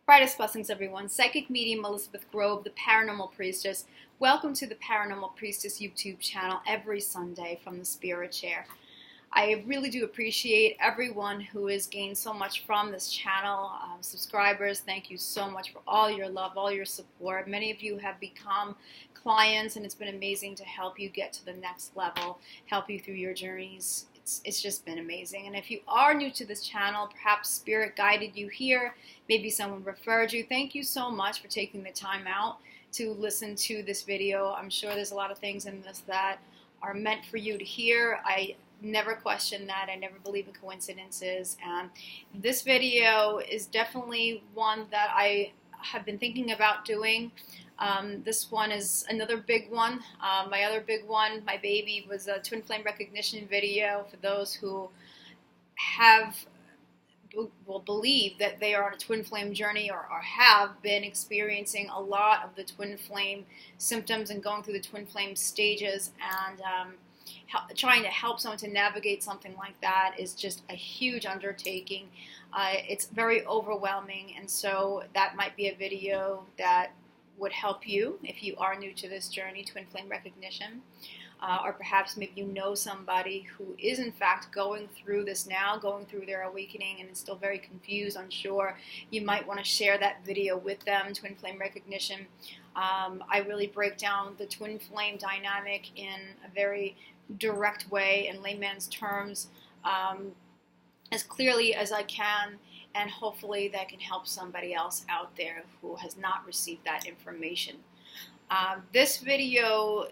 Brightest blessings, everyone. Psychic medium Elizabeth Grove, the Paranormal Priestess. Welcome to the Paranormal Priestess YouTube channel every Sunday from the Spirit Chair. I really do appreciate everyone who has gained so much from this channel. Subscribers, thank you so much for all your love, all your support. Many of you have become clients, and it's been amazing to help you get to the next level, help you through your journeys. It's just been amazing. And if you are new to this channel, perhaps Spirit guided you here, maybe someone referred you, thank you so much for taking the time out to listen to this video. I'm sure there's a lot of things in this that are meant for you to hear. I never question that. I never believe in coincidences. And this video is definitely one that I have been thinking about doing. This one is another big one. My other big one, my baby, was a twin flame recognition video for those who will believe that they are on a twin flame journey or have been experiencing a lot of the twin flame symptoms and going through the twin flame stages, and trying to help someone to navigate something like that is just a huge undertaking. It's very overwhelming, and so that might be a video that would help you if you are new to this journey, twin flame recognition, or perhaps maybe you know somebody who is in fact going through this now, going through their awakening, and is still very confused, unsure. You might want to share that video with them, twin flame recognition. I really break down the twin flame dynamic in a very direct way, in layman's terms, as clearly as I can. And hopefully that can help somebody else out there who has not received that information. This video,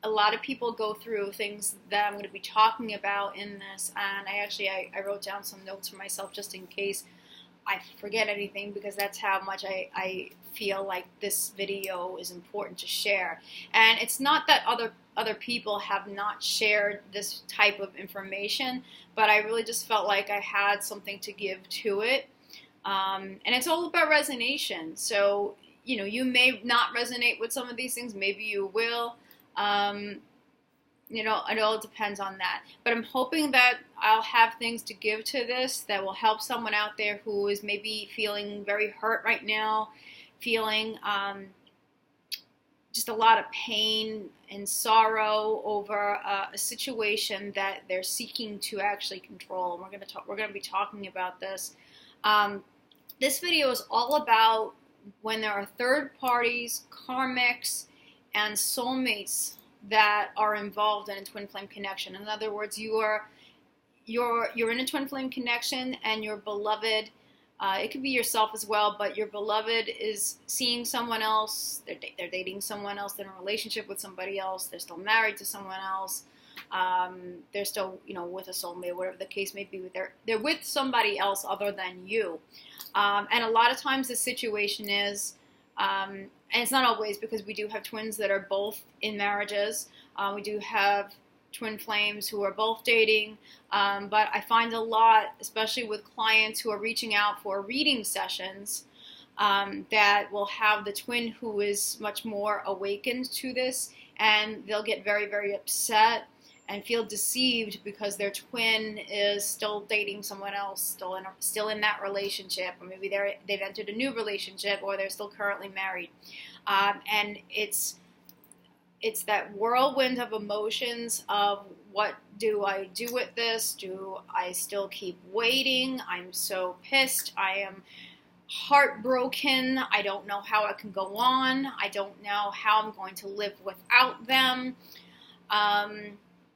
a lot of people go through things that I'm going to be talking about in this, and I wrote down some notes for myself just in case I forget anything, because that's how much I feel like this video is important to share. And it's not that other people have not shared this type of information, but I really just felt like I had something to give to it. And it's all about resonation. So, you know, you may not resonate with some of these things, maybe you will. You know, it all depends on that. But I'm hoping that I'll have things to give to this that will help someone out there who is maybe feeling very hurt right now, feeling just a lot of pain and sorrow over a situation that they're seeking to actually control. And we're going to be talking about this. This video is all about when there are third parties, karmics, and soulmates that are involved in a twin flame connection. In other words, you're in a twin flame connection, and your beloved, it could be yourself as well, but your beloved is seeing someone else, they're dating someone else, they're in a relationship with somebody else, they're still married to someone else, they're still, you know, with a soulmate, whatever the case may be. They're with somebody else other than you. And a lot of times the situation is, and it's not always, because we do have twins that are both in marriages. We do have twin flames who are both dating, but I find a lot, especially with clients who are reaching out for reading sessions, that will have the twin who is much more awakened to this, and they'll get very, very upset and feel deceived because their twin is still dating someone else, still in that relationship, or maybe they've entered a new relationship, or they're still currently married, and it's that whirlwind of emotions of, what do I do with this? Do I still keep waiting? I'm so pissed. I am heartbroken. I don't know how I can go on. I don't know how I'm going to live without them.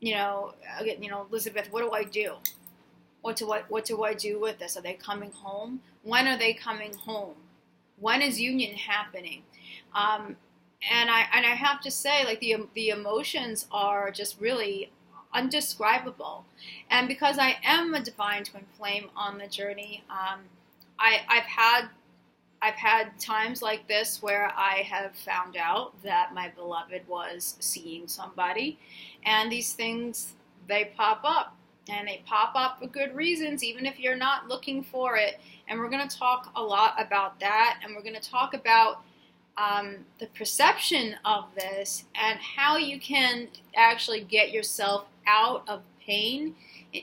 You know, Elizabeth, what do I do? What do I do with this? Are they coming home? When are they coming home? When is union happening? And I have to say, like, the emotions are just really undescribable. And because I am a divine twin flame on the journey, I've had times like this where I have found out that my beloved was seeing somebody, and these things, they pop up, and they pop up for good reasons, even if you're not looking for it. And we're going to talk a lot about that, and we're going to talk about the perception of this and how you can actually get yourself out of pain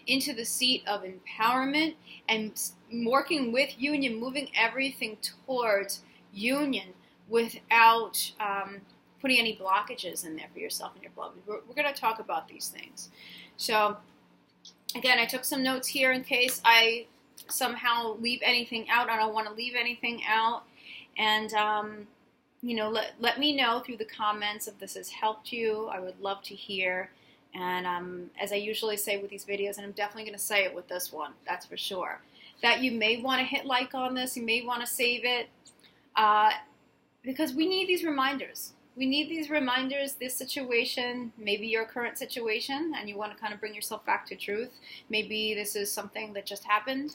into the seat of empowerment and working with union, moving everything towards union without putting any blockages in there for yourself and your beloved. We're going to talk about these things. So again, I took some notes here in case I somehow leave anything out. I don't want to leave anything out. And, you know, let me know through the comments if this has helped you. I would love to hear. And as I usually say with these videos, and I'm definitely going to say it with this one, that's for sure, that you may want to hit like on this. You may want to save it because we need these reminders. We need these reminders, this situation, maybe your current situation, and you want to kind of bring yourself back to truth. Maybe this is something that just happened.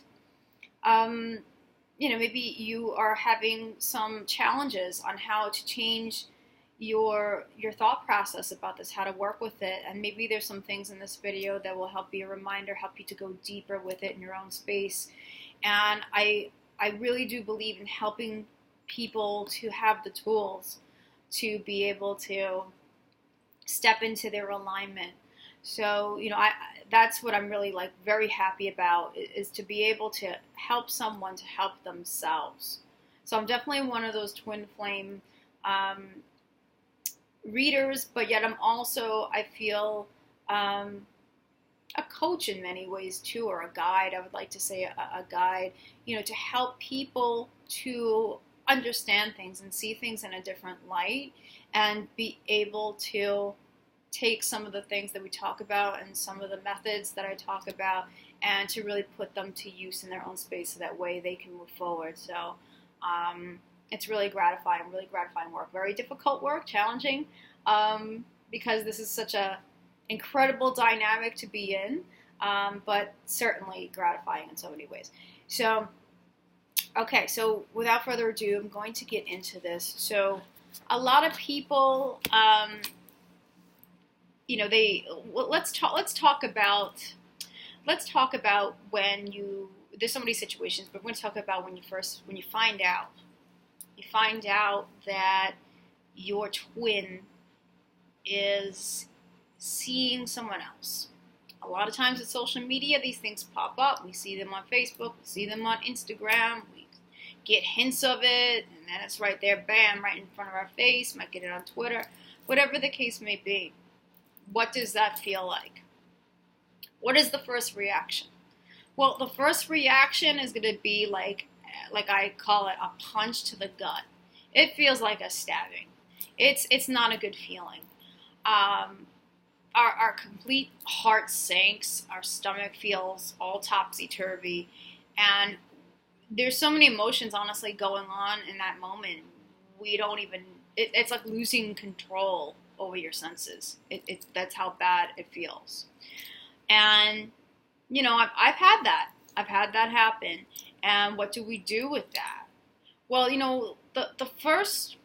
You know, maybe you are having some challenges on how to change your thought process about this, how to work with it, and maybe there's some things in this video that will help be a reminder, help you to go deeper with it in your own space. And I really do believe in helping people to have the tools to be able to step into their alignment. So, you know, that's what I'm really like very happy about, is to be able to help someone to help themselves. So I'm definitely one of those twin flame readers, but yet I'm also, I feel, a coach in many ways too, or a guide. I would like to say a guide, you know, to help people to understand things and see things in a different light and be able to take some of the things that we talk about and some of the methods that I talk about and to really put them to use in their own space so that way they can move forward. So it's really gratifying work. Very difficult work, challenging, because this is such a incredible dynamic to be in, but certainly gratifying in so many ways. So, okay, so without further ado, I'm going to get into this. So a lot of people, you know, let's talk about when there's so many situations, but we're going to talk about when you find out that your twin is seeing someone else. A lot of times with social media, these things pop up. We see them on Facebook, we see them on Instagram, we get hints of it, and then it's right there, bam, right in front of our face. Might get it on Twitter, whatever the case may be. What does that feel like? What is the first reaction? Well, the first reaction is going to be like I call it, a punch to the gut. It feels like a stabbing. It's not a good feeling. Our complete heart sinks. Our stomach feels all topsy-turvy. And there's so many emotions, honestly, going on in that moment. We don't even, it's like losing control over your senses. That's how bad it feels. And, you know, I've had that. I've had that happen. And what do we do with that? Well, you know, the first,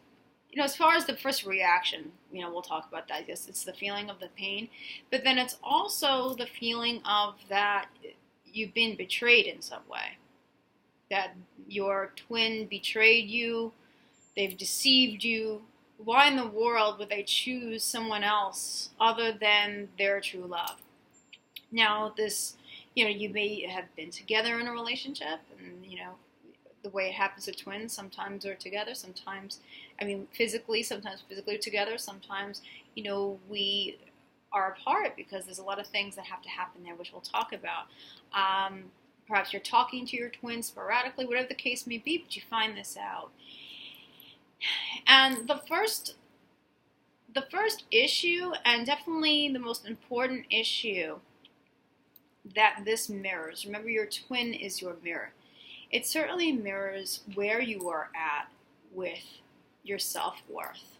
you know, as far as the first reaction, you know, we'll talk about that. Yes, it's the feeling of the pain. But then it's also the feeling of that you've been betrayed in some way. That your twin betrayed you. They've deceived you. Why in the world would they choose someone else other than their true love? Now, this, you know, you may have been together in a relationship, and, you know, the way it happens with twins, sometimes they're together, sometimes, I mean, sometimes physically together, sometimes, you know, we are apart because there's a lot of things that have to happen there, which we'll talk about. Perhaps you're talking to your twin sporadically, whatever the case may be, but you find this out. And the first issue, and definitely the most important issue that this mirrors, remember your twin is your mirror. It certainly mirrors where you are at with your self-worth.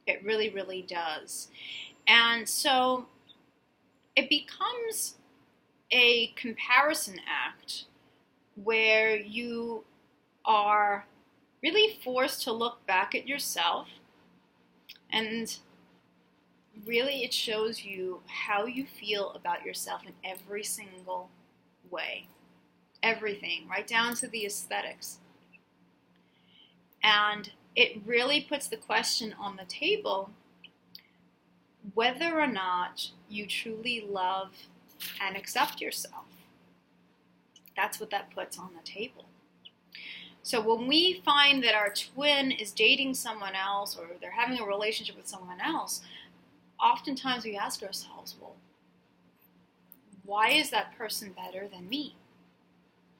It really, really does. And so it becomes a comparison act where you are really forced to look back at yourself, and really it shows you how you feel about yourself in every single way. Everything, right down to the aesthetics. And it really puts the question on the table whether or not you truly love and accept yourself. That's what that puts on the table. So when we find that our twin is dating someone else or they're having a relationship with someone else, oftentimes we ask ourselves, well, why is that person better than me?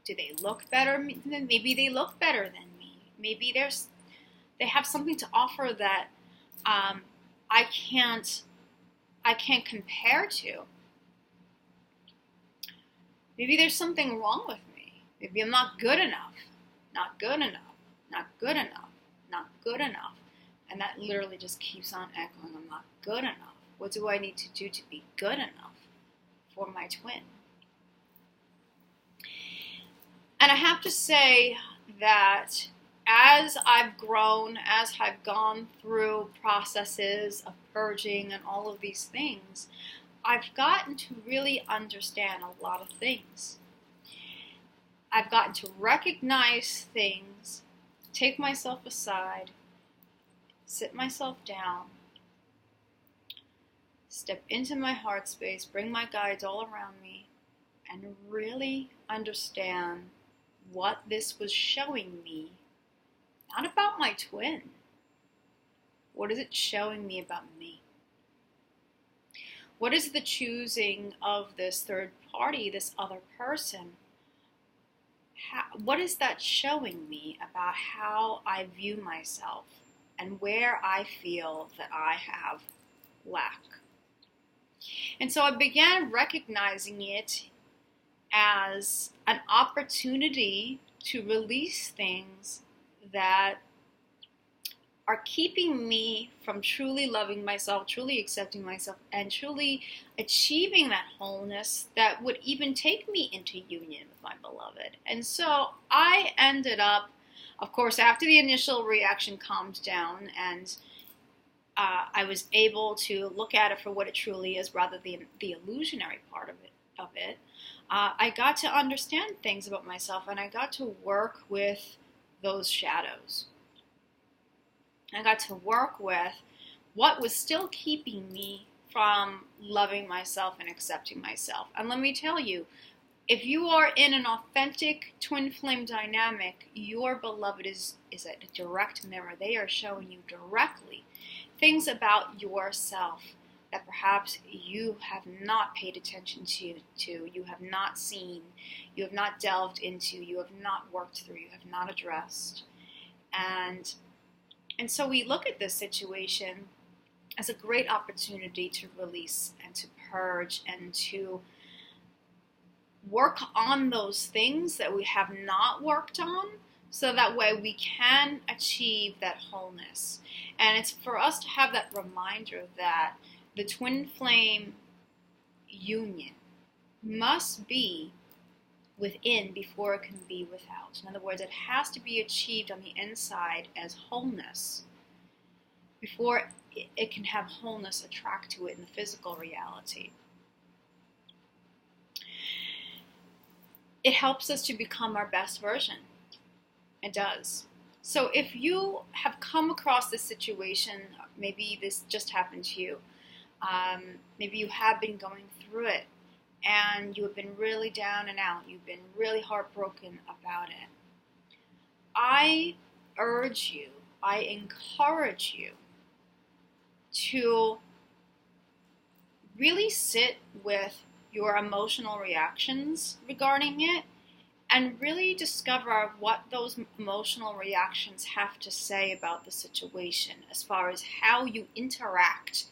Do they look better? Maybe they look better than me. Maybe they have something to offer that I can't compare to. Maybe there's something wrong with me. Maybe I'm not good enough. Not good enough. Not good enough. Not good enough. And that literally just keeps on echoing. I'm not good enough. What do I need to do to be good enough for my twin? And I have to say that as I've grown, as I've gone through processes of purging and all of these things, I've gotten to really understand a lot of things. I've gotten to recognize things, take myself aside, sit myself down, step into my heart space, bring my guides all around me, and really understand what this was showing me. Not about my twin. What is it showing me about me? What is the choosing of this third party, this other person? What is that showing me about how I view myself and where I feel that I have lack? And so I began recognizing it as an opportunity to release things that are keeping me from truly loving myself, truly accepting myself, and truly achieving that wholeness that would even take me into union with my beloved. And so I ended up, of course, after the initial reaction calmed down and I was able to look at it for what it truly is rather than the illusionary part of it. I got to understand things about myself and I got to work with those shadows. I got to work with what was still keeping me from loving myself and accepting myself. And let me tell you, if you are in an authentic twin flame dynamic, your beloved is a direct mirror. They are showing you directly things about yourself that perhaps you have not paid attention to, you have not seen, you have not delved into, you have not worked through, you have not addressed. And so we look at this situation as a great opportunity to release and to purge and to work on those things that we have not worked on so that way we can achieve that wholeness. And it's for us to have that reminder that the twin flame union must be within before it can be without. In other words, it has to be achieved on the inside as wholeness before it can have wholeness attract to it in the physical reality. It helps us to become our best version. It does. So if you have come across this situation, maybe this just happened to you, maybe you have been going through it, and you have been really down and out, you've been really heartbroken about it, I urge you, I encourage you to really sit with your emotional reactions regarding it and really discover what those emotional reactions have to say about the situation as far as how you interact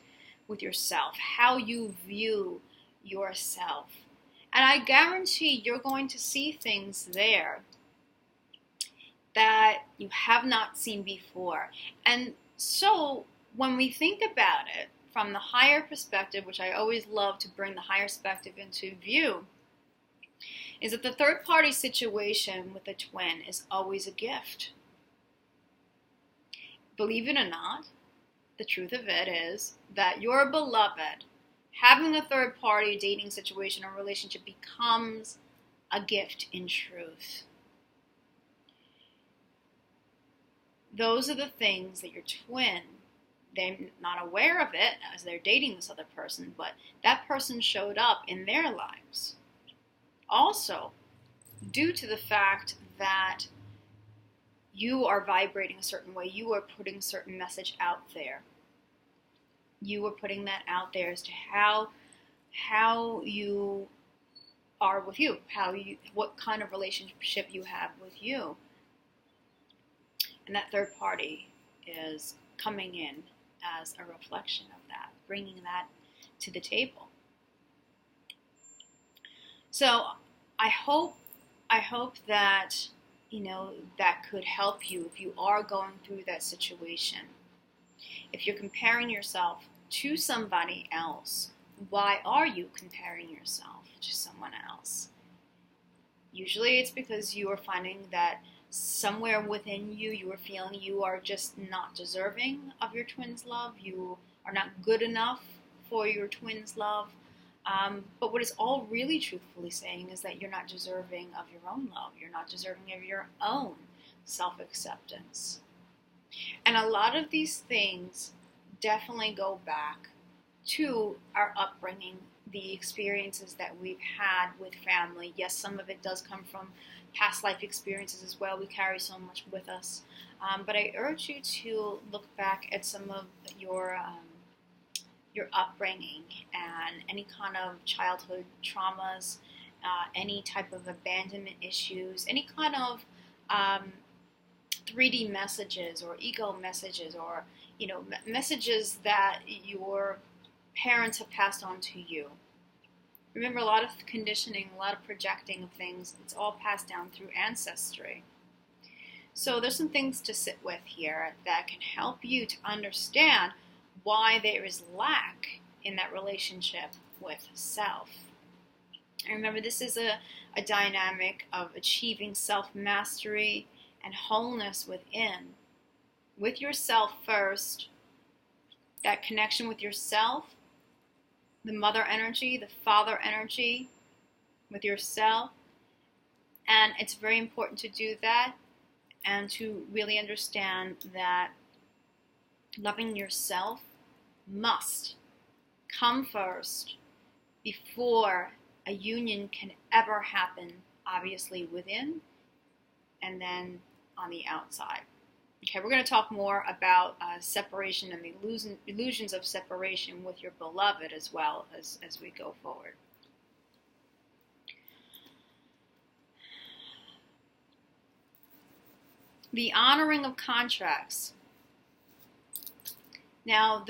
with yourself, how you view yourself. And I guarantee you're going to see things there that you have not seen before. And so when we think about it from the higher perspective, which I always love to bring the higher perspective into view, is that the third party situation with a twin is always a gift. Believe it or not, the truth of it is that your beloved having a third party dating situation or relationship becomes a gift in truth. Those are the things that your twin they're not aware of it as they're dating this other person, but that person showed up in their lives. Also, due to the fact that you are vibrating a certain way, you are putting a certain message out there. You are putting that out there as to how you are with you, what kind of relationship you have with you. And that third party is coming in as a reflection of that, bringing that to the table. So I hope that, that could help you if you are going through that situation. If you're comparing yourself to somebody else, why are you comparing yourself to someone else? Usually it's because you are finding that somewhere within you, you are feeling you are just not deserving of your twin's love. You are not good enough for your twin's love. But what it's all really truthfully saying is that you're not deserving of your own love. You're not deserving of your own self-acceptance. And a lot of these things definitely go back to our upbringing, the experiences that we've had with family. Yes, some of it does come from past life experiences as well. We carry so much with us. But I urge you to look back at some of your upbringing and any kind of childhood traumas, any type of abandonment issues, any kind of 3D messages or ego messages, or messages that your parents have passed on to you. Remember, a lot of conditioning, a lot of projecting of things, it's all passed down through ancestry. So there's some things to sit with here that can help you to understand why there is lack in that relationship with self. And remember, this is a dynamic of achieving self-mastery and wholeness within. With yourself first, that connection with yourself, the mother energy, the father energy with yourself. And it's very important to do that and to really understand that loving yourself must come first before a union can ever happen, obviously within and then on the outside. Okay, we're going to talk more about separation and the illusions of separation with your beloved as well as we go forward. The honoring of contracts. Now,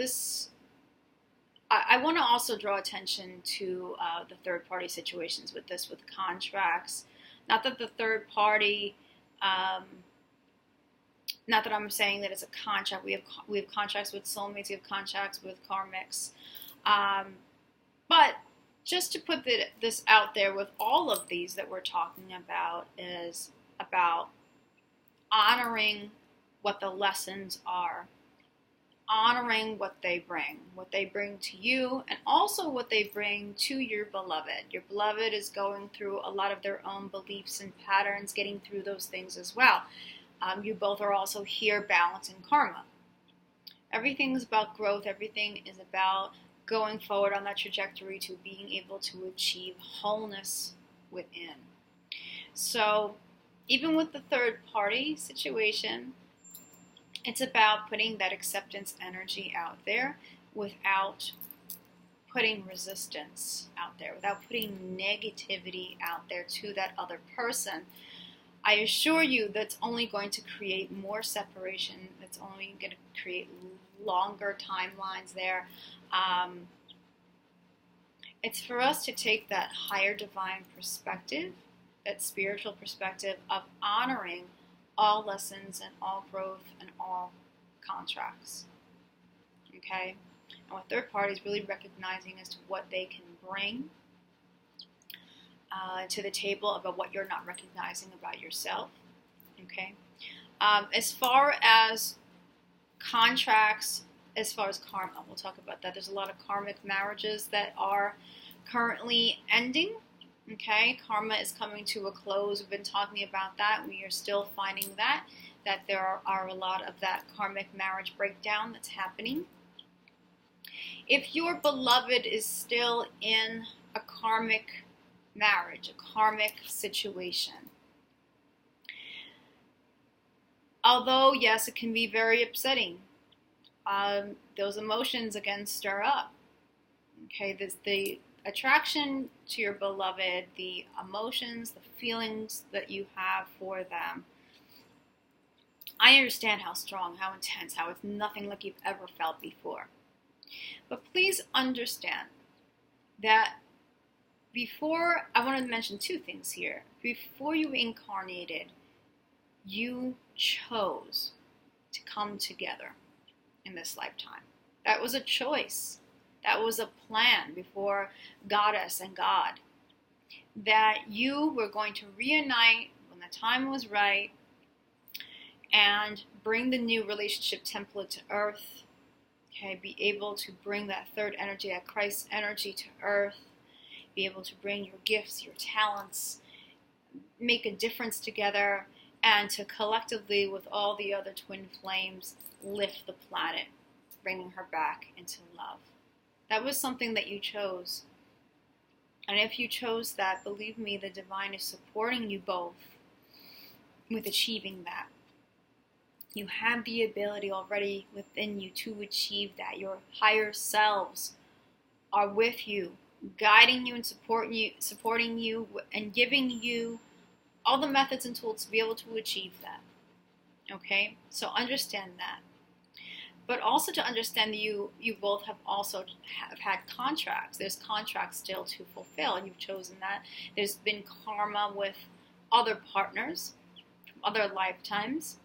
I want to also draw attention to the third-party situations with contracts. Not that the third party, not that I'm saying that it's a contract. We have contracts with soulmates. We have contracts with karmics. But just to put this out there, with all of these that we're talking about, is about honoring what the lessons are. Honoring what they bring to you, and also what they bring to your beloved. Your beloved is going through a lot of their own beliefs and patterns, getting through those things as well. You both are also here balancing karma. Everything is about growth. Everything is about going forward on that trajectory to being able to achieve wholeness within. So even with the third party situation, it's about putting that acceptance energy out there without putting resistance out there, without putting negativity out there to that other person. I assure you that's only going to create more separation. That's only going to create longer timelines there. It's for us to take that higher divine perspective, that spiritual perspective of honoring all lessons and all growth and all contracts. Okay? And with third parties, really recognizing as to what they can bring to the table about what you're not recognizing about yourself. Okay? As far as contracts, as far as karma, we'll talk about that. There's a lot of karmic marriages that are currently ending. Okay, karma is coming to a close. We've been talking about that. We are still finding that there are a lot of that karmic marriage breakdown that's happening. If your beloved is still in a karmic marriage, a karmic situation, although, yes, it can be very upsetting, those emotions again stir up. Okay, the attraction to your beloved, the emotions, the feelings that you have for them. I understand how strong, how intense, how it's nothing like you've ever felt before. But please understand that before, I want to mention two things here. Before you incarnated, you chose to come together in this lifetime. That was a choice. That was a plan before Goddess and God. That you were going to reunite when the time was right and bring the new relationship template to earth. Okay, be able to bring that third energy, that Christ energy to earth. Be able to bring your gifts, your talents, make a difference together, and to collectively, with all the other twin flames, lift the planet, bringing her back into love. That was something that you chose. And if you chose that, believe me, the divine is supporting you both with achieving that. You have the ability already within you to achieve that. Your higher selves are with you, guiding you and supporting you and giving you all the methods and tools to be able to achieve that. Okay? So understand that. But also to understand that you both have had contracts. There's contracts still to fulfill. You've chosen that. There's been karma with other partners from other lifetimes.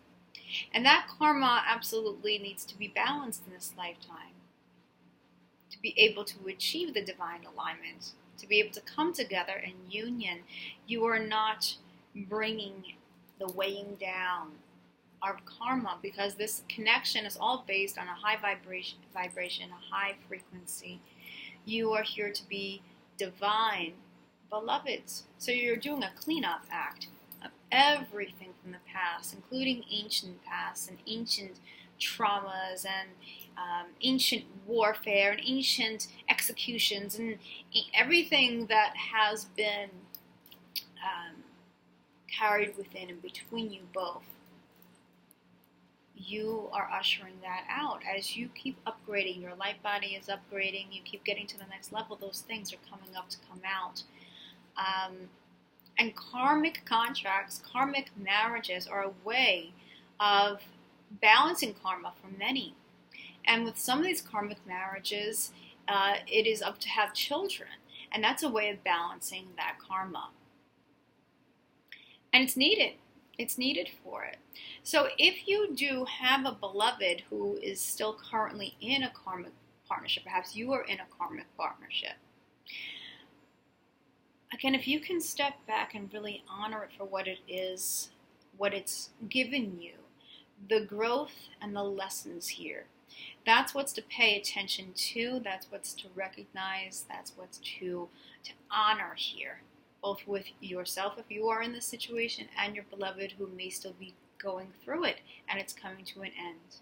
And that karma absolutely needs to be balanced in this lifetime to be able to achieve the divine alignment, to be able to come together in union. You are not bringing the weighing down of karma, because this connection is all based on a high vibration, a high frequency. You are here to be divine beloveds. So you're doing a cleanup act of everything from the past, including ancient past and ancient traumas and ancient warfare and ancient executions and everything that has been carried within and between you both. You are ushering that out. As you keep upgrading, your light body is upgrading, you keep getting to the next level, those things are coming up to come out. And karmic contracts, karmic marriages are a way of balancing karma for many. And with some of these karmic marriages, it is up to have children. And that's a way of balancing that karma. And it's needed. It's needed for it. So if you do have a beloved who is still currently in a karmic partnership, perhaps you are in a karmic partnership, again, if you can step back and really honor it for what it is, what it's given you, the growth and the lessons here, that's what's to pay attention to, that's what's to recognize, that's what's to honor here, both with yourself if you are in this situation and your beloved who may still be going through it and it's coming to an end.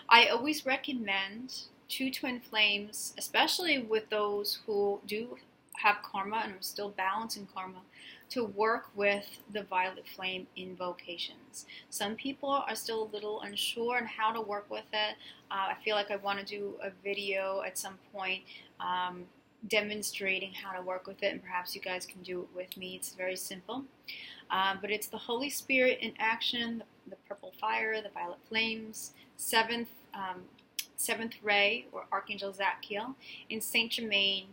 I always recommend to twin flames, especially with those who do have karma and are still balancing karma, to work with the violet flame invocations. Some people are still a little unsure on how to work with it. I feel like I want to do a video at some point demonstrating how to work with it, and perhaps you guys can do it with me. It's very simple. But it's the Holy Spirit in action, the purple fire, the violet flames, seventh ray, or Archangel Zadkiel, in Saint Germain.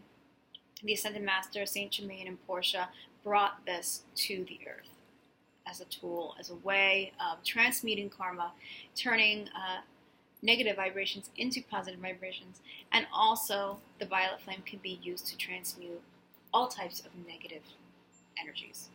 The Ascended Master, Saint Germain and Portia, brought this to the earth as a tool, as a way of transmuting karma, turning negative vibrations into positive vibrations, and also the violet flame can be used to transmute all types of negative energies,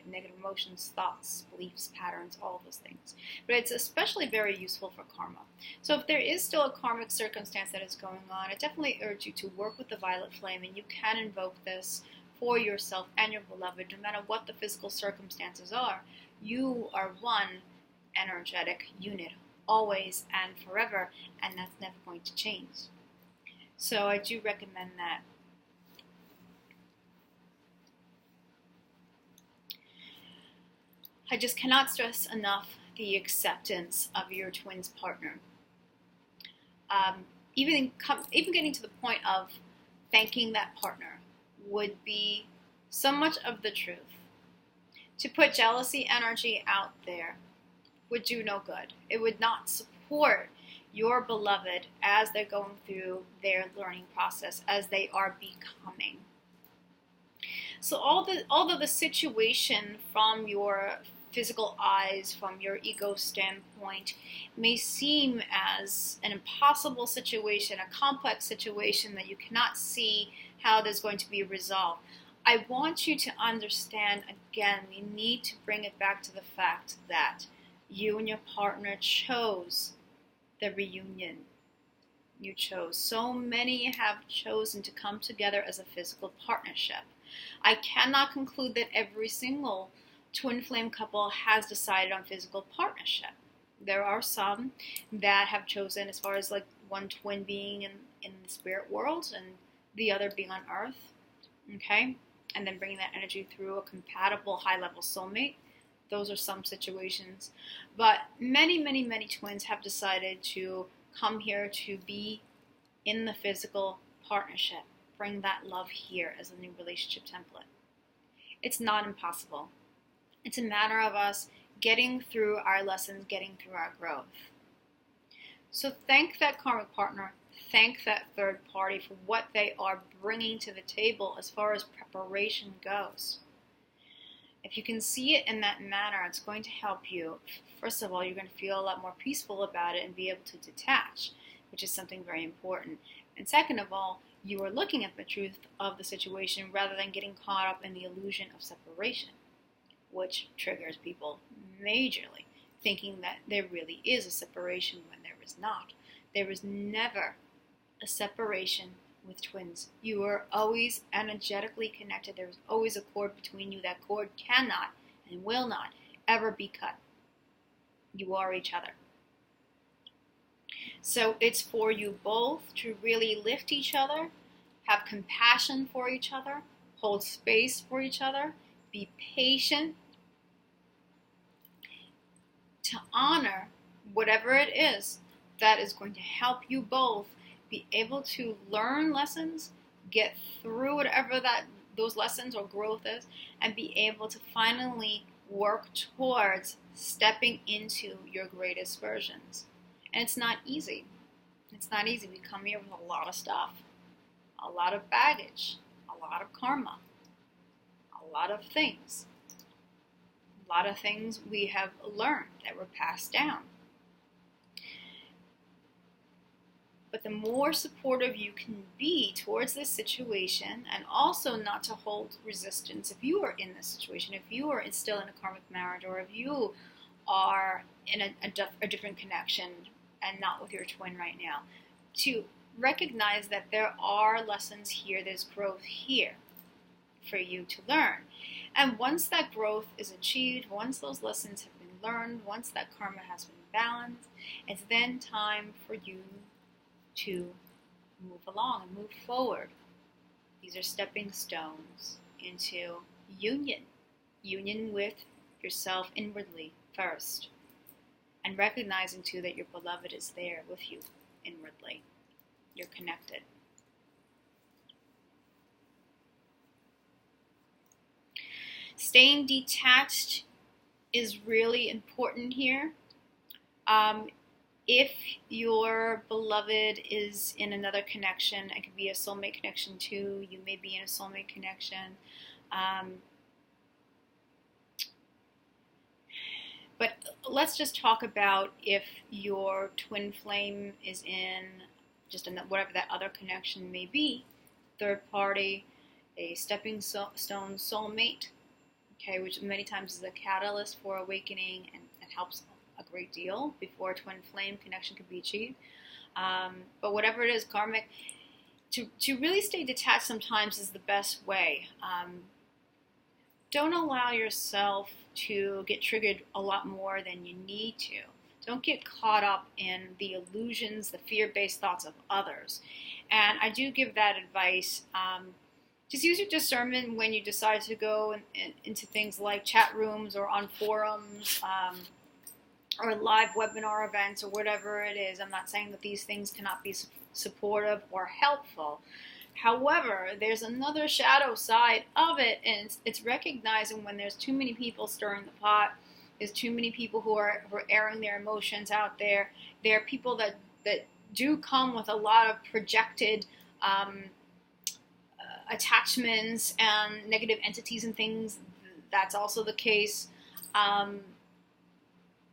negative emotions, thoughts, beliefs, patterns, all of those things. But it's especially very useful for karma. So if there is still a karmic circumstance that is going on, I definitely urge you to work with the violet flame, and you can invoke this for yourself and your beloved, no matter what the physical circumstances are. You are one energetic unit, always and forever, and that's never going to change. So I do recommend that. I just cannot stress enough the acceptance of your twin's partner. Even getting to the point of thanking that partner would be so much of the truth. To put jealousy energy out there would do no good. It would not support your beloved as they're going through their learning process, as they are becoming. So although the situation from your physical eyes, from your ego standpoint, may seem as an impossible situation, a complex situation that you cannot see how there's going to be resolved, I want you to understand, again, we need to bring it back to the fact that you and your partner chose the reunion. You chose. So many have chosen to come together as a physical partnership. I cannot conclude that every single twin flame couple has decided on physical partnership. There are some that have chosen, as far as like one twin being in the spirit world and the other being on earth, okay? And then bringing that energy through a compatible high-level soulmate. Those are some situations. But many, many, many twins have decided to come here to be in the physical partnership. Bring that love here as a new relationship template. It's not impossible. It's a matter of us getting through our lessons, getting through our growth. So thank that karmic partner, thank that third party for what they are bringing to the table as far as preparation goes. If you can see it in that manner, it's going to help you. First of all, you're going to feel a lot more peaceful about it and be able to detach, which is something very important. And second of all, you are looking at the truth of the situation rather than getting caught up in the illusion of separation, which triggers people majorly, thinking that there really is a separation when there is not. There is never a separation with twins. You are always energetically connected. There is always a cord between you. That cord cannot and will not ever be cut. You are each other. So it's for you both to really lift each other, have compassion for each other, hold space for each other, be patient, to honor whatever it is that is going to help you both be able to learn lessons, get through whatever those lessons or growth is, and be able to finally work towards stepping into your greatest versions. And it's not easy. It's not easy. We come here with a lot of stuff, a lot of baggage, a lot of karma, a lot of things. A lot of things we have learned that were passed down. But the more supportive you can be towards this situation, and also not to hold resistance if you are in this situation, if you are still in a karmic marriage, or if you are in a different connection and not with your twin right now, to recognize that there are lessons here, there's growth here for you to learn. And once that growth is achieved, once those lessons have been learned, once that karma has been balanced, it's then time for you to move along and move forward. These are stepping stones into union with yourself inwardly first, and recognizing too that your beloved is there with you inwardly. You're connected. Staying detached is really important here. If your beloved is in another connection, it could be a soulmate connection too. You may be in a soulmate connection. But let's just talk about if your twin flame is in just whatever that other connection may be, third party, a stepping stone soulmate, okay, which many times is a catalyst for awakening and helps a great deal before a twin flame connection could be achieved. But whatever it is, karmic, to really stay detached sometimes is the best way. Don't allow yourself to get triggered a lot more than you need to Don't get caught up in the illusions, the fear-based thoughts of others. And I do give that advice. Just use your discernment when you decide to go into things like chat rooms or on forums, or live webinar events or whatever it is. I'm not saying that these things cannot be supportive or helpful. However, there's another shadow side of it, and it's recognizing when there's too many people stirring the pot. There's too many people who are airing their emotions out there. There are people that do come with a lot of projected attachments and negative entities and things. That's also the case.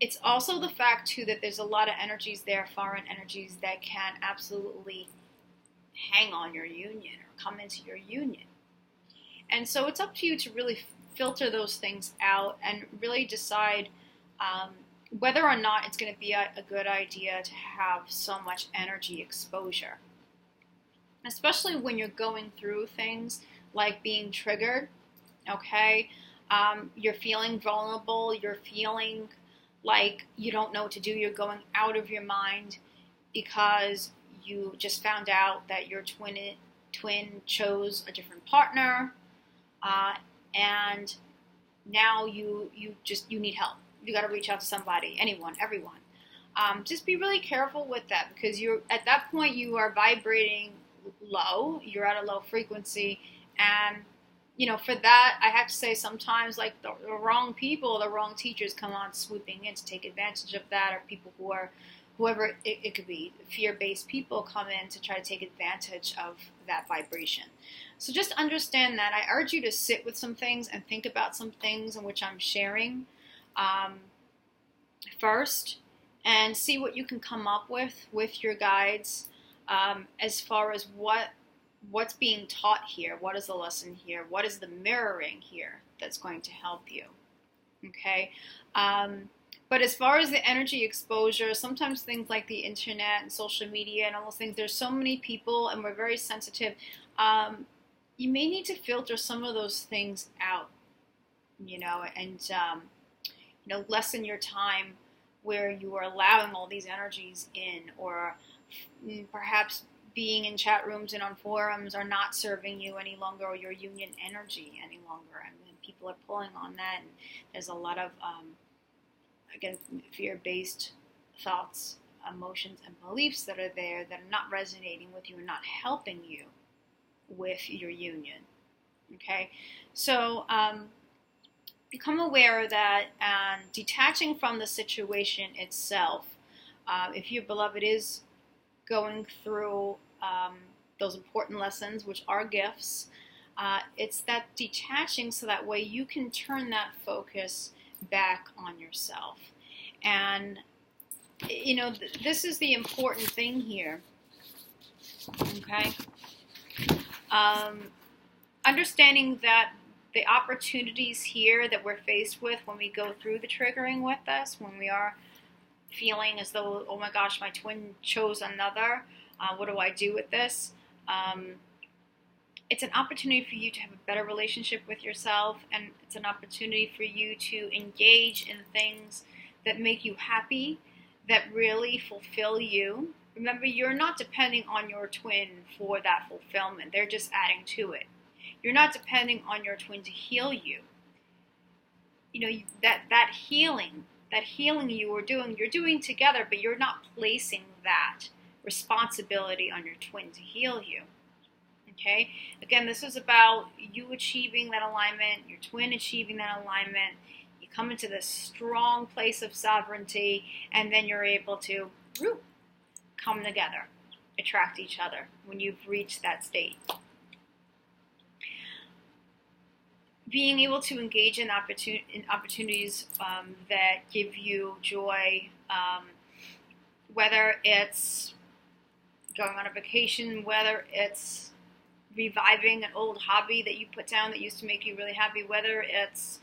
It's also the fact, too, that there's a lot of energies there, foreign energies, that can absolutely hang on your union or come into your union. And so it's up to you to really filter those things out and really decide whether or not it's going to be a good idea to have so much energy exposure. Especially when you're going through things like being triggered, okay? You're feeling vulnerable, you're feeling like you don't know what to do, you're going out of your mind because you just found out that your twin chose a different partner, and now you need help. You got to reach out to somebody, anyone, everyone. Just be really careful with that, because you're at that point you are vibrating low. You're at a low frequency, and you know, for that, I have to say sometimes, like, the wrong people, the wrong teachers come on swooping in to take advantage of that, or people who are, whoever it could be, fear-based people come in to try to take advantage of that vibration. So just understand that. I urge you to sit with some things and think about some things in which I'm sharing first, and see what you can come up with your guides as far as what's being taught here, what is the lesson here, what is the mirroring here that's going to help you, okay? But as far as the energy exposure, sometimes things like the internet and social media and all those things, there's so many people and we're very sensitive. You may need to filter some of those things out, you know, and you know, lessen your time where you are allowing all these energies in, or perhaps being in chat rooms and on forums are not serving you any longer, or your union energy any longer. I mean, people are pulling on that, and there's a lot of, again, fear-based thoughts, emotions, and beliefs that are there that are not resonating with you and not helping you with your union, okay? So become aware of that, and detaching from the situation itself. If your beloved is going through those important lessons, which are gifts, it's that detaching so that way you can turn that focus back on yourself. And, you know, this is the important thing here, okay? Understanding that the opportunities here that we're faced with when we go through the triggering with us, when we are feeling as though, oh my gosh, my twin chose another, what do I do with this? It's an opportunity for you to have a better relationship with yourself, and it's an opportunity for you to engage in things that make you happy, that really fulfill you. Remember, you're not depending on your twin for that fulfillment. They're just adding to it. You're not depending on your twin to heal you. You know, that healing you are doing, you're doing together, but you're not placing that responsibility on your twin to heal you. Okay? Again, this is about you achieving that alignment, your twin achieving that alignment. You come into this strong place of sovereignty, and then you're able to come together, attract each other when you've reached that state. Being able to engage in opportunities that give you joy, whether it's going on a vacation, whether it's reviving an old hobby that you put down that used to make you really happy, whether it's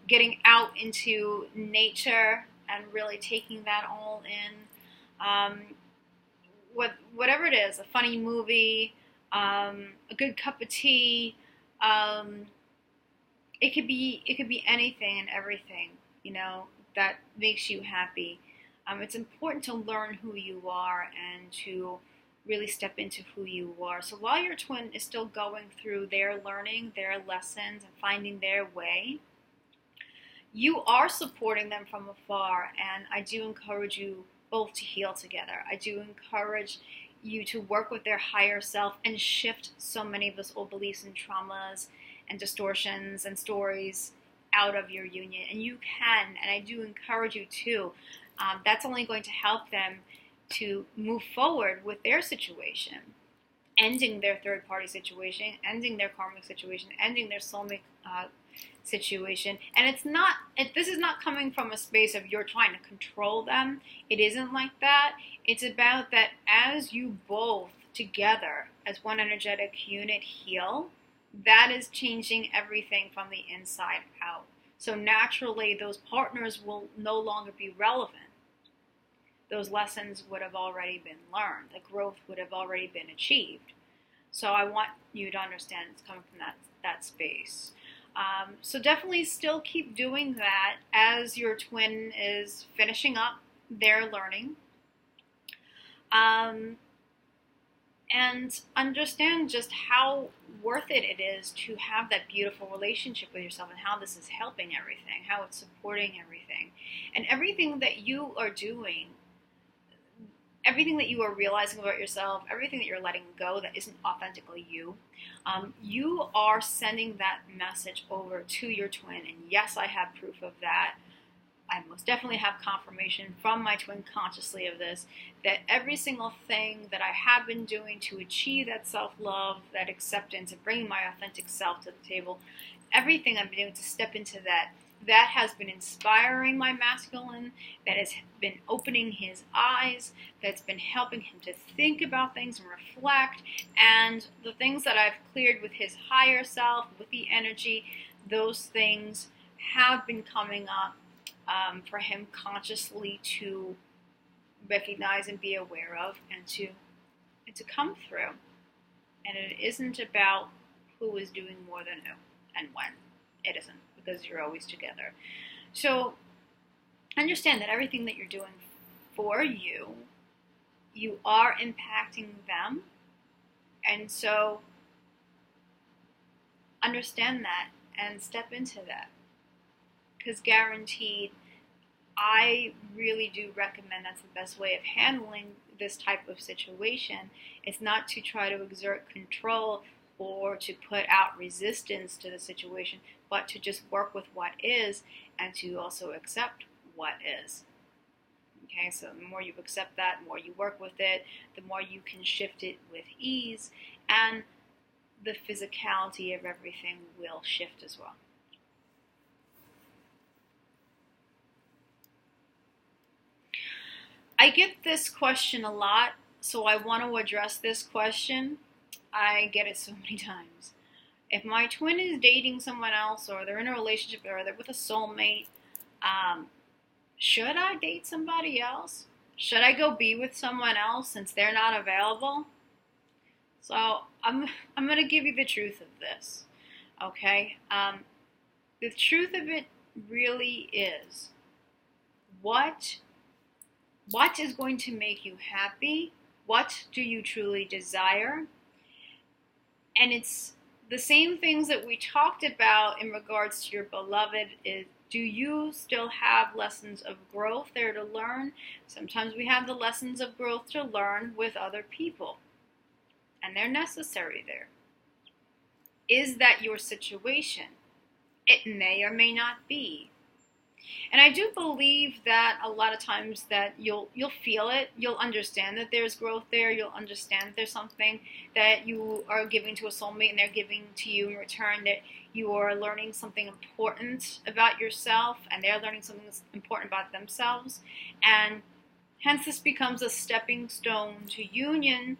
getting out into nature and really taking that all in, whatever it is, a funny movie, a good cup of tea, it could be anything and everything, you know, that makes you happy. It's important to learn who you are and to really step into who you are. So while your twin is still going through their learning, their lessons, and finding their way, you are supporting them from afar. And I do encourage you both to heal together. I do encourage you to work with their higher self and shift so many of those old beliefs and traumas and distortions and stories out of your union. And you can, and I do encourage you to. That's only going to help them to move forward with their situation, ending their third-party situation, ending their karmic situation, ending their soulmate situation. And this is not coming from a space of you're trying to control them. It isn't like that. It's about that as you both together as one energetic unit heal, that is changing everything from the inside out. So naturally, those partners will no longer be relevant. Those lessons would have already been learned. The growth would have already been achieved. So I want you to understand it's coming from that space. So definitely still keep doing that as your twin is finishing up their learning. And understand just how worth it is to have that beautiful relationship with yourself, and how this is helping everything, how it's supporting everything. And everything that you are doing, everything that you are realizing about yourself, everything that you're letting go that isn't authentically you, you are sending that message over to your twin. And yes, I have proof of that. I most definitely have confirmation from my twin consciously of this, that every single thing that I have been doing to achieve that self-love, that acceptance, and bringing my authentic self to the table, everything I've been doing to step into that, that has been inspiring my masculine, that has been opening his eyes, that's been helping him to think about things and reflect. And the things that I've cleared with his higher self, with the energy, those things have been coming up for him consciously to recognize and be aware of, and to come through. And it isn't about who is doing more than who and when. It isn't, because you're always together. So understand that everything that you're doing for you, you are impacting them. And so understand that and step into that. Because guaranteed, I really do recommend that's the best way of handling this type of situation. It's not to try to exert control or to put out resistance to the situation, but to just work with what is, and to also accept what is. Okay, so the more you accept that, the more you work with it, the more you can shift it with ease, and the physicality of everything will shift as well. I get this question a lot, so I want to address this question. I get it so many times. If my twin is dating someone else, or they're in a relationship, or they're with a soulmate, should I date somebody else? Should I go be with someone else since they're not available? So I'm going to give you the truth of this, okay? The truth of it really is, what is going to make you happy? What do you truly desire? And it's the same things that we talked about in regards to your beloved. Is, do you still have lessons of growth there to learn? Sometimes we have the lessons of growth to learn with other people, and they're necessary there. Is that your situation? It may or may not be. And I do believe that a lot of times that you'll feel it, you'll understand that there's growth there, you'll understand that there's something that you are giving to a soulmate and they're giving to you in return, that you are learning something important about yourself and they're learning something that's important about themselves. And hence this becomes a stepping stone to union.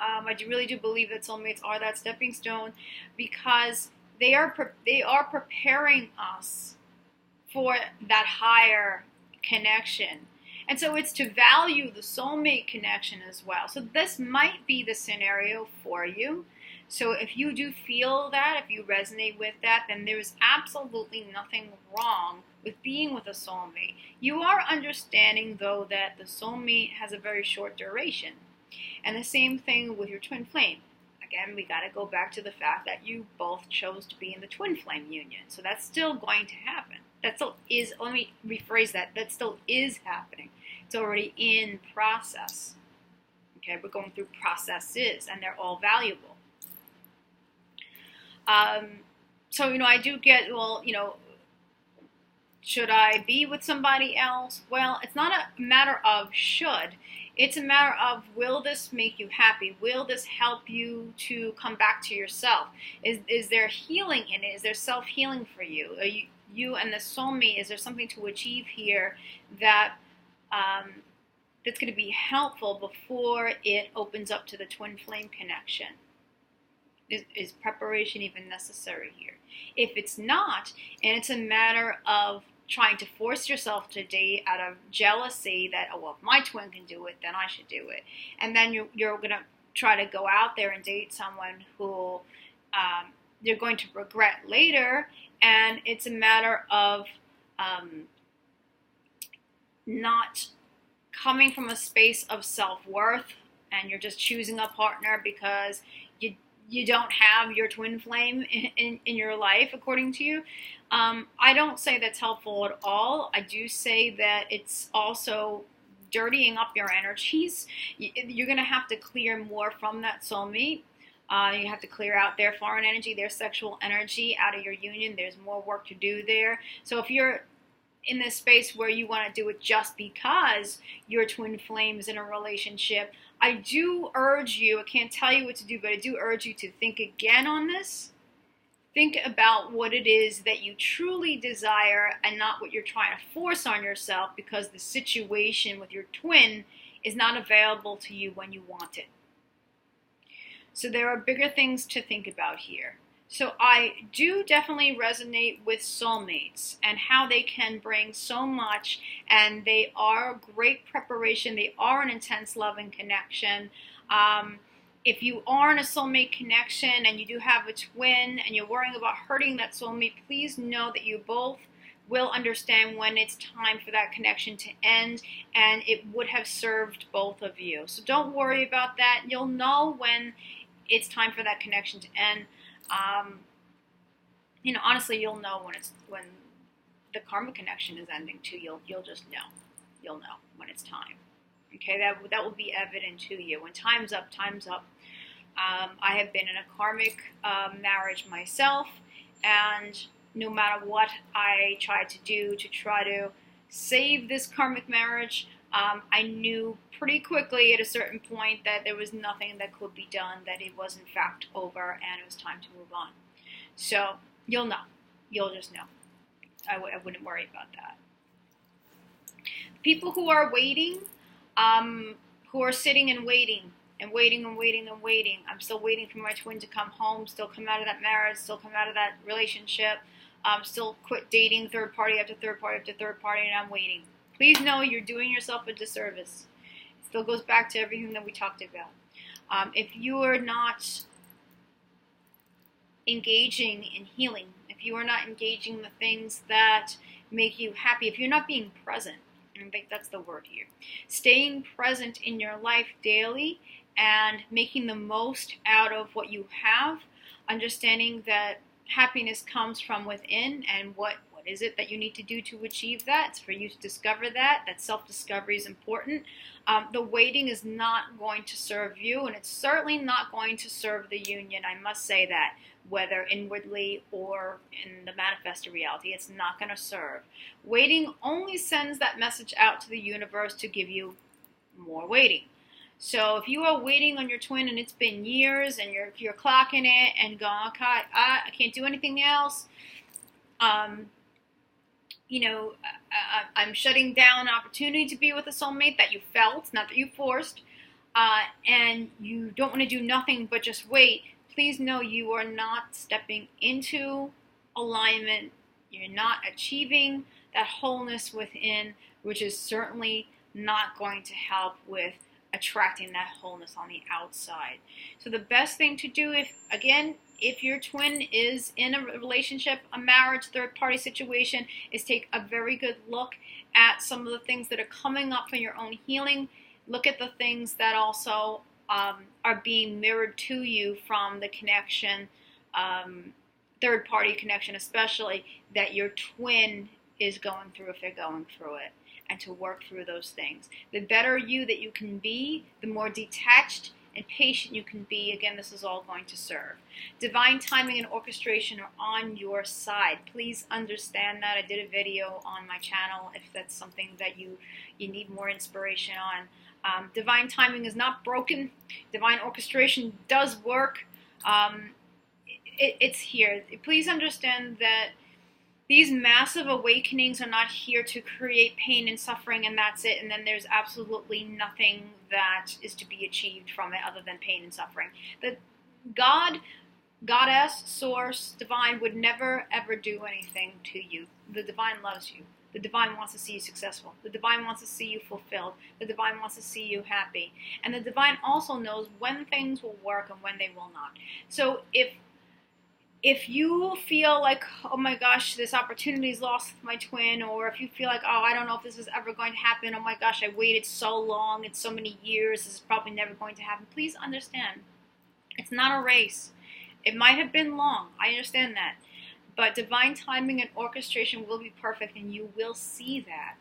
I really do believe that soulmates are that stepping stone, because they are preparing us for that higher connection. And so it's to value the soulmate connection as well. So this might be the scenario for you. So if you do feel that, if you resonate with that, then there's absolutely nothing wrong with with being with a soulmate. You are understanding, though, that the soulmate has a very short duration. And the same thing with your twin flame. Again, we got to go back to the fact that you both chose to be in the twin flame union. So that's still going to happen. That still is, let me rephrase that, that still is happening. It's already in process. Okay, we're going through processes, and they're all valuable. So, I do get, well, should I be with somebody else? Well, it's not a matter of should. It's a matter of, will this make you happy? Will this help you to come back to yourself? Is there healing in it? Is there self-healing for you? Are you and the soulmate, is there something to achieve here that that's going to be helpful before it opens up to the twin flame connection? Is preparation even necessary here? If it's not, and it's a matter of trying to force yourself to date out of jealousy that, oh, well, if my twin can do it, then I should do it. And then you're going to try to go out there and date someone who you're going to regret later. And it's a matter of not coming from a space of self-worth, and you're just choosing a partner because you don't have your twin flame in your life, according to you. I don't say that's helpful at all. I do say that it's also dirtying up your energies. You're going to have to clear more from that soulmate. You have to clear out their foreign energy, their sexual energy out of your union. There's more work to do there. So if you're in this space where you want to do it just because your twin flame is in a relationship, I do urge you, I can't tell you what to do, but I do urge you to think again on this. Think about what it is that you truly desire and not what you're trying to force on yourself because the situation with your twin is not available to you when you want it. So there are bigger things to think about here. So I do definitely resonate with soulmates and how they can bring so much, and they are great preparation. They are an intense love and connection. If you are in a soulmate connection and you do have a twin and you're worrying about hurting that soulmate, please know that you both will understand when it's time for that connection to end, and it would have served both of you. So don't worry about that. You'll know when it's time for that connection to end. Honestly, you'll know when the karmic connection is ending too. You'll just know. You'll know when it's time. Okay, that will be evident to you. When time's up, time's up. I have been in a karmic marriage myself, and no matter what I tried to do to try to save this karmic marriage, I knew pretty quickly at a certain point that there was nothing that could be done, that it was in fact over, and it was time to move on. So you'll know. You'll just know. I wouldn't worry about that. People who are waiting, who are sitting and waiting, and waiting and waiting and waiting. I'm still waiting for my twin to come home, still come out of that marriage, still come out of that relationship, still quit dating third party after third party after third party, and I'm waiting. Please know you're doing yourself a disservice. It still goes back to everything that we talked about. If you are not engaging in healing, if you are not engaging in the things that make you happy, if you're not being present, I think that's the word here, staying present in your life daily and making the most out of what you have, understanding that happiness comes from within, and what is it that you need to do to achieve that? It's for you to discover that. That self-discovery is important. The waiting is not going to serve you, and it's certainly not going to serve the union. I must say that, whether inwardly or in the manifested reality, it's not going to serve. Waiting only sends that message out to the universe to give you more waiting. So if you are waiting on your twin and it's been years and you're clocking it and going, okay, I can't do anything else, I'm shutting down an opportunity to be with a soulmate that you felt, not that you forced, and you don't want to do nothing but just wait, please know you are not stepping into alignment. You're not achieving that wholeness within, which is certainly not going to help with attracting that wholeness on the outside. So the best thing to do, if your twin is in a relationship, a marriage, third party situation, is take a very good look at some of the things that are coming up from your own healing. Look at the things that also are being mirrored to you from the connection, third party connection especially, that your twin is going through if they're going through it, and to work through those things. The better you that you can be, the more detached and patient you can be. Again, this is all going to serve. Divine timing and orchestration are on your side. Please understand that. I did a video on my channel if that's something that you need more inspiration on. Divine timing is not broken. Divine orchestration does work. It's here. Please understand that these massive awakenings are not here to create pain and suffering and that's it, and then there's absolutely nothing that is to be achieved from it other than pain and suffering. The God, Goddess, Source, Divine would never ever do anything to you. The Divine loves you. The Divine wants to see you successful. The Divine wants to see you fulfilled. The Divine wants to see you happy. And the Divine also knows when things will work and when they will not. So if you feel like, oh my gosh, this opportunity is lost with my twin, or if you feel like, oh, I don't know if this is ever going to happen, oh my gosh, I waited so long, it's so many years, this is probably never going to happen, please understand, it's not a race. It might have been long, I understand that, but divine timing and orchestration will be perfect, and you will see that.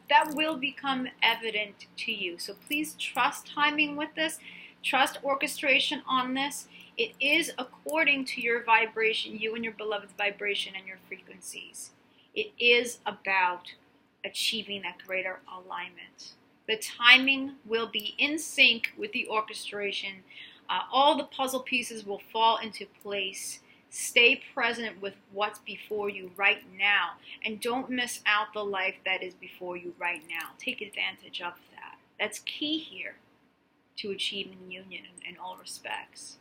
That will become evident to you. So please trust timing with this, trust orchestration on this. It is according to your vibration, you and your beloved's vibration and your frequencies. It is about achieving that greater alignment. The timing will be in sync with the orchestration. All the puzzle pieces will fall into place. Stay present with what's before you right now. And don't miss out the life that is before you right now. Take advantage of that. That's key here to achieving union in all respects.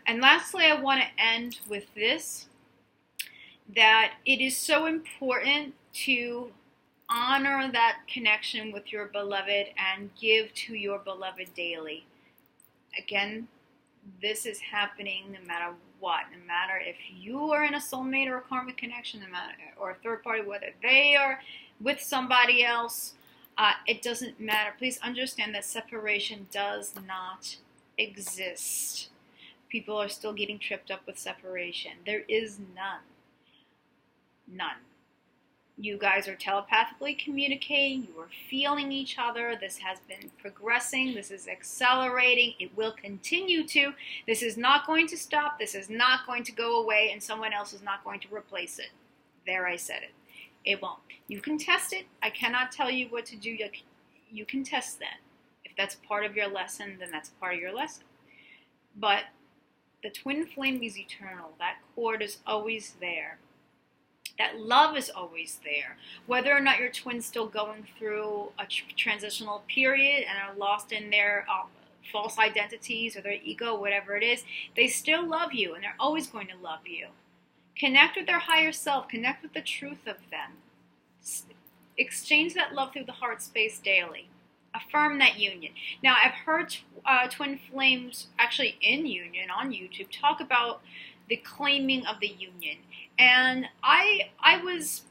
And lastly, I want to end with this, that it is so important to honor that connection with your beloved and give to your beloved daily. Again, this is happening no matter what, no matter if you are in a soulmate or a karmic connection, no matter, or a third party, whether they are with somebody else, it doesn't matter. Please understand that separation does not exist. People are still getting tripped up with separation. There is none. None. You guys are telepathically communicating. You are feeling each other. This has been progressing. This is accelerating. It will continue to. This is not going to stop. This is not going to go away, and someone else is not going to replace it. There, I said it. It won't. You can test it. I cannot tell you what to do. You can test that. If that's part of your lesson, then that's part of your lesson. But the twin flame is eternal. That cord is always there. That love is always there. Whether or not your twin's still going through a transitional period and are lost in their false identities or their ego, whatever it is, they still love you, and they're always going to love you. Connect with their higher self. Connect with the truth of them. Exchange that love through the heart space daily. Affirm that union. Now, I've heard twin flames actually in union on YouTube talk about the claiming of the union, and I was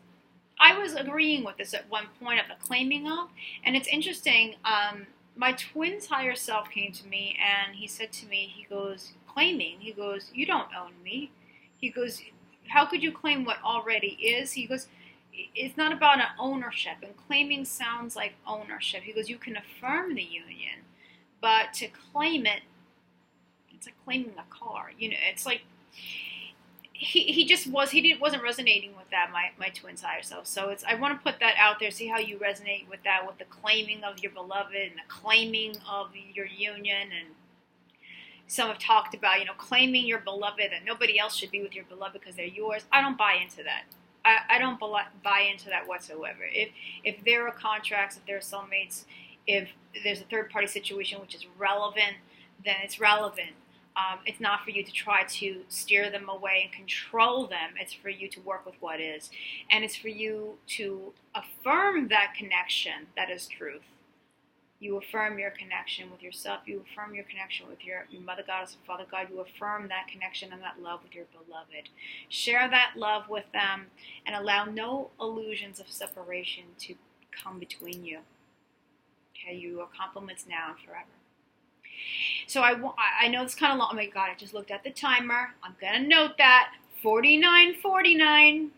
agreeing with this at one point of the claiming of, and it's interesting. My twin's higher self came to me and he said to me, he goes, claiming, he goes, you don't own me. He goes, how could you claim what already is? He goes, it's not about an ownership, and claiming sounds like ownership. He goes, you can affirm the union, but to claim it, it's like claiming a car. You know, it's like he wasn't resonating with that, my twin's higher self. So I want to put that out there, see how you resonate with that, with the claiming of your beloved and the claiming of your union. And some have talked about, claiming your beloved, that nobody else should be with your beloved because they're yours. I don't buy into that. I don't buy into that whatsoever. If there are contracts, if there are soulmates, if there's a third-party situation which is relevant, then it's relevant. It's not for you to try to steer them away and control them. It's for you to work with what is. And it's for you to affirm that connection that is truth. You affirm your connection with yourself. You affirm your connection with your Mother Goddess and Father God. You affirm that connection and that love with your beloved. Share that love with them and allow no illusions of separation to come between you. Okay, you are compliments now and forever. So I know it's kind of long. Oh my God, I just looked at the timer. I'm going to note that. 49:49.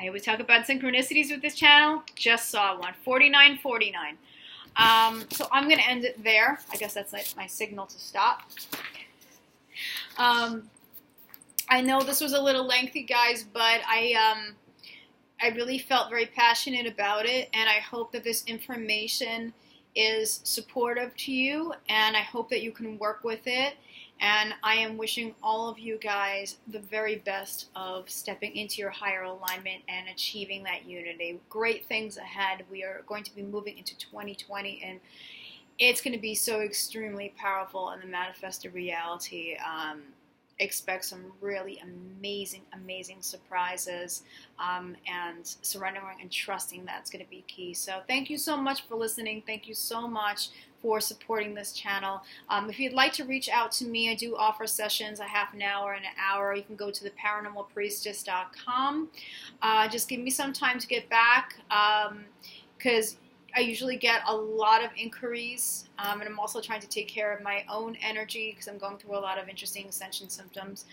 I always talk about synchronicities with this channel. Just saw one. 49:49. So I'm going to end it there. I guess that's like my signal to stop. I know this was a little lengthy, guys, but I really felt very passionate about it, and I hope that this information is supportive to you, and I hope that you can work with it. And I am wishing all of you guys the very best of stepping into your higher alignment and achieving that unity. Great things ahead. We are going to be moving into 2020, and it's going to be so extremely powerful in the manifested reality. Expect some really amazing, amazing surprises, and surrendering and trusting that's going to be key. So thank you so much for listening. Thank you so much for supporting this channel. If you'd like to reach out to me, I do offer sessions, a half an hour and an hour. You can go to the paranormalpriestess.com. Just give me some time to get back, because I usually get a lot of inquiries, and I'm also trying to take care of my own energy because I'm going through a lot of interesting ascension symptoms.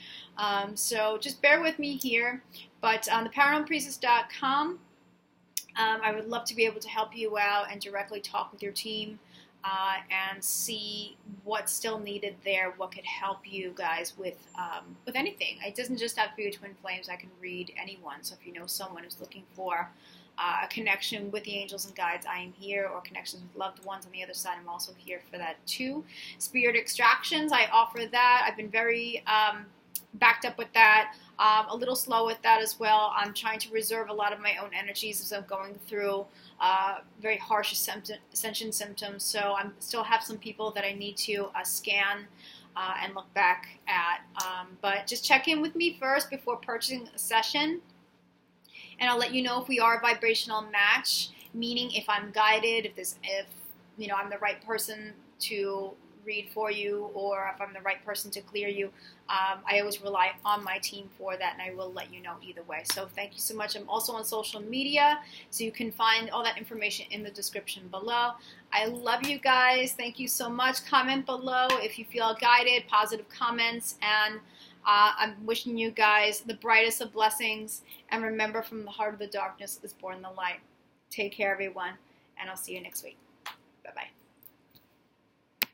So just bear with me here. But on the paranormalpriestess.com, I would love to be able to help you out and directly talk with your team and see what's still needed there, what could help you guys with anything. It doesn't just have to be a twin flames. I can read anyone. So if you know someone who's looking for a connection with the angels and guides, I am here, or connections with loved ones on the other side, I'm also here for that too. Spirit extractions, I offer that. I've been very backed up with that, a little slow with that as well. I'm trying to reserve a lot of my own energies as I'm going through very harsh ascension symptoms, so I still have some people that I need to scan and look back at, but just check in with me first before purchasing a session. And I'll let you know if we are a vibrational match, meaning if I'm guided, if you know I'm the right person to read for you, or if I'm the right person to clear you. I always rely on my team for that, and I will let you know either way. So thank you so much. I'm also on social media, so you can find all that information in the description below. I love you guys. Thank you so much. Comment below if you feel guided, positive comments, and I'm wishing you guys the brightest of blessings, and remember, from the heart of the darkness is born the light. Take care, everyone, and I'll see you next week. Bye-bye.